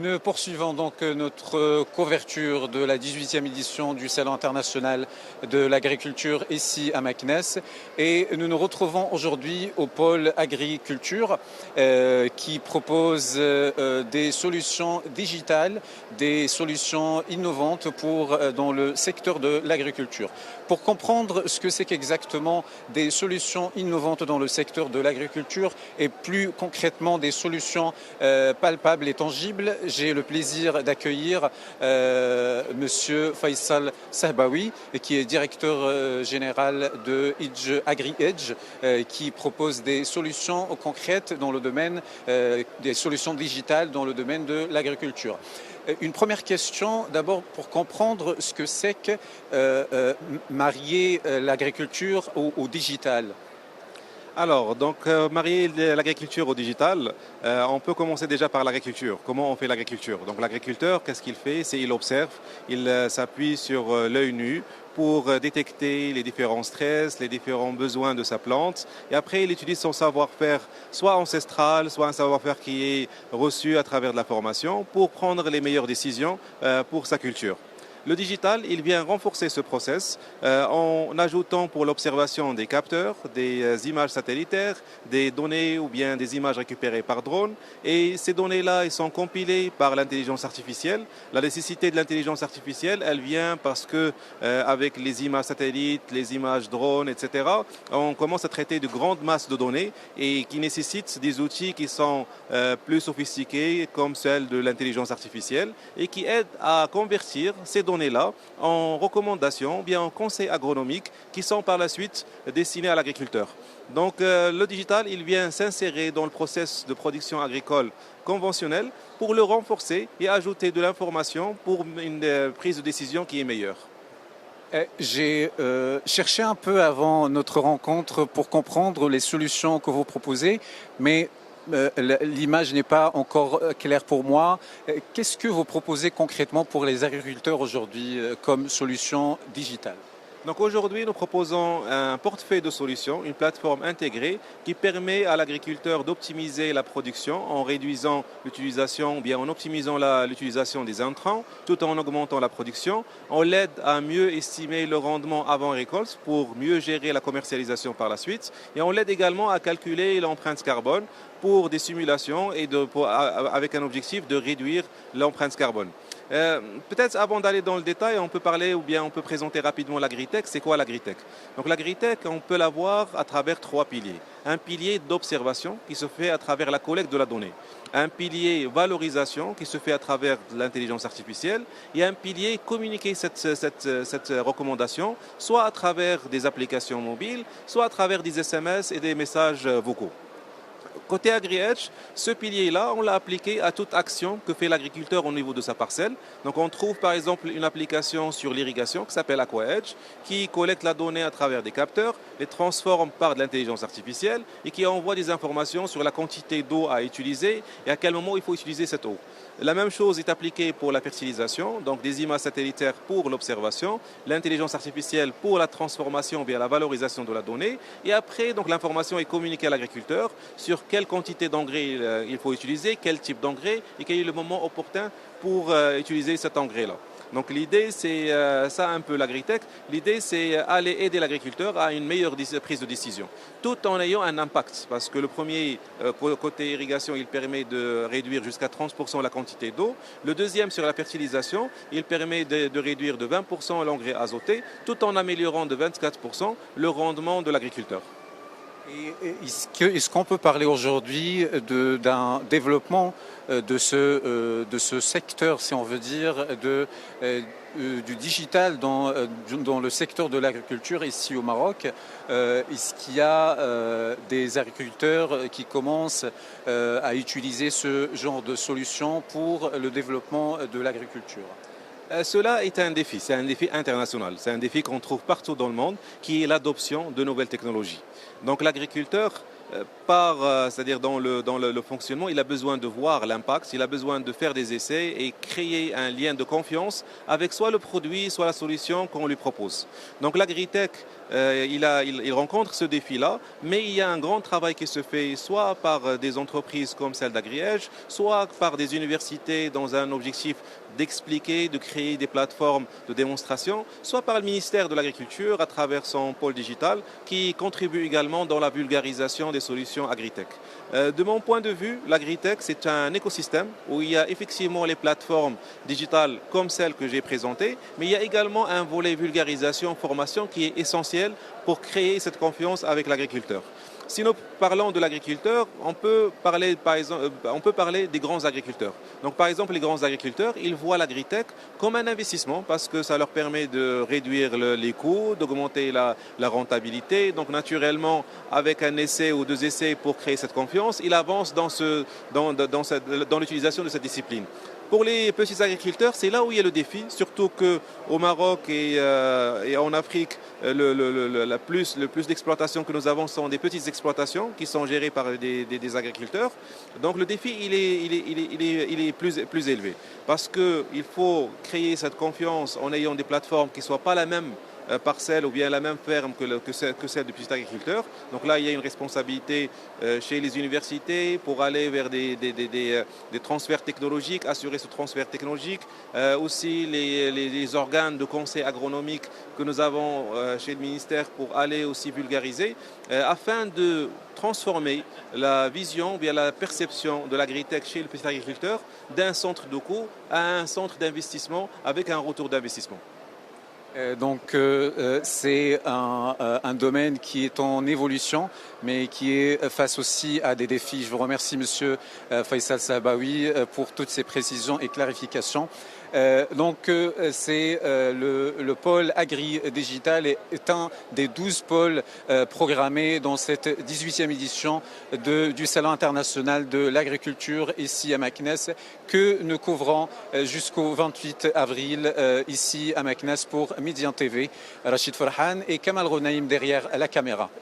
Nous poursuivons donc notre couverture de la 18e édition du Salon international de l'agriculture ici à Meknès et nous nous retrouvons aujourd'hui au pôle agriculture qui propose des solutions digitales, des solutions innovantes dans le secteur de l'agriculture. Pour comprendre ce que c'est qu'exactement des solutions innovantes dans le secteur de l'agriculture et plus concrètement des solutions palpables et tangibles, j'ai le plaisir d'accueillir Monsieur Faisal Sahbaoui, qui est directeur général de AgriEdge, qui propose des solutions concrètes dans le domaine, des solutions digitales dans le domaine de l'agriculture. Une première question, d'abord pour comprendre ce que c'est que marier l'agriculture au digital. Alors, marier l'agriculture au digital, on peut commencer déjà par l'agriculture. Comment on fait l'agriculture? Donc l'agriculteur, qu'est-ce qu'il fait? Il observe, il s'appuie sur l'œil nu pour détecter les différents stress, les différents besoins de sa plante. Et après, il utilise son savoir-faire, soit ancestral, soit un savoir-faire qui est reçu à travers de la formation, pour prendre les meilleures décisions pour sa culture. Le digital, il vient renforcer ce process en ajoutant pour l'observation des capteurs, des images satellitaires, des données ou bien des images récupérées par drone. Et ces données-là, elles sont compilées par l'intelligence artificielle. La nécessité de l'intelligence artificielle, elle vient parce que avec les images satellites, les images drones, etc., on commence à traiter de grandes masses de données et qui nécessitent des outils qui sont plus sophistiqués comme celle de l'intelligence artificielle et qui aident à convertir ces données-là en recommandations, bien en conseils agronomiques qui sont par la suite destinés à l'agriculteur. Donc le digital, il vient s'insérer dans le processus de production agricole conventionnelle pour le renforcer et ajouter de l'information pour une prise de décision qui est meilleure. J'ai cherché un peu avant notre rencontre pour comprendre les solutions que vous proposez, mais l'image n'est pas encore claire pour moi. Qu'est-ce que vous proposez concrètement pour les agriculteurs aujourd'hui comme solution digitale? Donc aujourd'hui, nous proposons un portefeuille de solutions, une plateforme intégrée qui permet à l'agriculteur d'optimiser la production en réduisant l'utilisation, bien en optimisant l'utilisation des intrants, tout en augmentant la production. On l'aide à mieux estimer le rendement avant récolte pour mieux gérer la commercialisation par la suite. Et on l'aide également à calculer l'empreinte carbone pour des simulations et avec un objectif de réduire l'empreinte carbone. Peut-être avant d'aller dans le détail, on peut parler ou bien on peut présenter rapidement l'agritech. C'est quoi l'agritech? Donc l'agritech, on peut la voir à travers trois piliers. Un pilier d'observation qui se fait à travers la collecte de la donnée. Un pilier valorisation qui se fait à travers l'intelligence artificielle. Et un pilier communiquer cette recommandation, soit à travers des applications mobiles, soit à travers des SMS et des messages vocaux. Côté AgriEdge, ce pilier-là, on l'a appliqué à toute action que fait l'agriculteur au niveau de sa parcelle. Donc on trouve par exemple une application sur l'irrigation qui s'appelle AquaEdge, qui collecte la donnée à travers des capteurs, les transforme par de l'intelligence artificielle et qui envoie des informations sur la quantité d'eau à utiliser et à quel moment il faut utiliser cette eau. La même chose est appliquée pour la fertilisation, donc des images satellitaires pour l'observation, l'intelligence artificielle pour la transformation via la valorisation de la donnée. Et après, donc l'information est communiquée à l'agriculteur sur quelle quantité d'engrais il faut utiliser, quel type d'engrais et quel est le moment opportun pour utiliser cet engrais-là. Donc l'idée, c'est ça un peu l'agritech. L'idée, c'est aller aider l'agriculteur à une meilleure prise de décision, tout en ayant un impact. Parce que le premier, côté irrigation, il permet de réduire jusqu'à 30% la quantité d'eau. Le deuxième, sur la fertilisation, il permet de réduire de 20% l'engrais azoté, tout en améliorant de 24% le rendement de l'agriculteur. Est-ce qu'on peut parler aujourd'hui d'un développement de ce secteur, si on veut dire, du digital dans le secteur de l'agriculture ici au Maroc? Est-ce qu'il y a des agriculteurs qui commencent à utiliser ce genre de solutions pour le développement de l'agriculture? Cela est un défi, c'est un défi international, c'est un défi qu'on trouve partout dans le monde, qui est l'adoption de nouvelles technologies. Donc l'agriculteur, c'est-à-dire dans le fonctionnement, il a besoin de voir l'impact, il a besoin de faire des essais et créer un lien de confiance avec soit le produit, soit la solution qu'on lui propose. Donc l'agritech il rencontre ce défi-là, mais il y a un grand travail qui se fait soit par des entreprises comme celle d'Agriège, soit par des universités dans un objectif d'expliquer, de créer des plateformes de démonstration, soit par le ministère de l'Agriculture à travers son pôle digital qui contribue également dans la vulgarisation des solutions agritech. De mon point de vue, l'agritech, c'est un écosystème où il y a effectivement les plateformes digitales comme celles que j'ai présentées, mais il y a également un volet vulgarisation, formation qui est essentiel pour créer cette confiance avec l'agriculteur. Si nous parlons de l'agriculteur, on peut parler des grands agriculteurs. Donc, par exemple, les grands agriculteurs, ils voient l'agritech comme un investissement parce que ça leur permet de réduire les coûts, d'augmenter la rentabilité. Donc, naturellement, avec un essai ou deux essais pour créer cette confiance, ils avancent dans l'utilisation de cette discipline. Pour les petits agriculteurs, c'est là où il y a le défi, surtout qu'au Maroc et en Afrique, le plus d'exploitations que nous avons sont des petites exploitations qui sont gérées par des agriculteurs. Donc le défi, il est plus élevé parce qu'il faut créer cette confiance en ayant des plateformes qui ne soient pas la même parcelle ou bien la même ferme que celle du petit agriculteur. Donc là, il y a une responsabilité chez les universités pour aller vers des transferts technologiques, assurer ce transfert technologique. Aussi les organes de conseil agronomique que nous avons chez le ministère pour aller aussi vulgariser afin de transformer la vision, bien la perception de l'agritech chez le petit agriculteur d'un centre de coût à un centre d'investissement avec un retour d'investissement. Donc c'est un domaine qui est en évolution, mais qui est face aussi à des défis. Je vous remercie, Monsieur Faisal Sabaoui, pour toutes ces précisions et clarifications. C'est le pôle agri-digital est un des 12 pôles programmés dans cette 18e édition du Salon international de l'agriculture ici à Maknès que nous couvrons jusqu'au 28 avril ici à Maknès pour Médian TV. Rachid Farhan et Kamal Rounaïm derrière la caméra.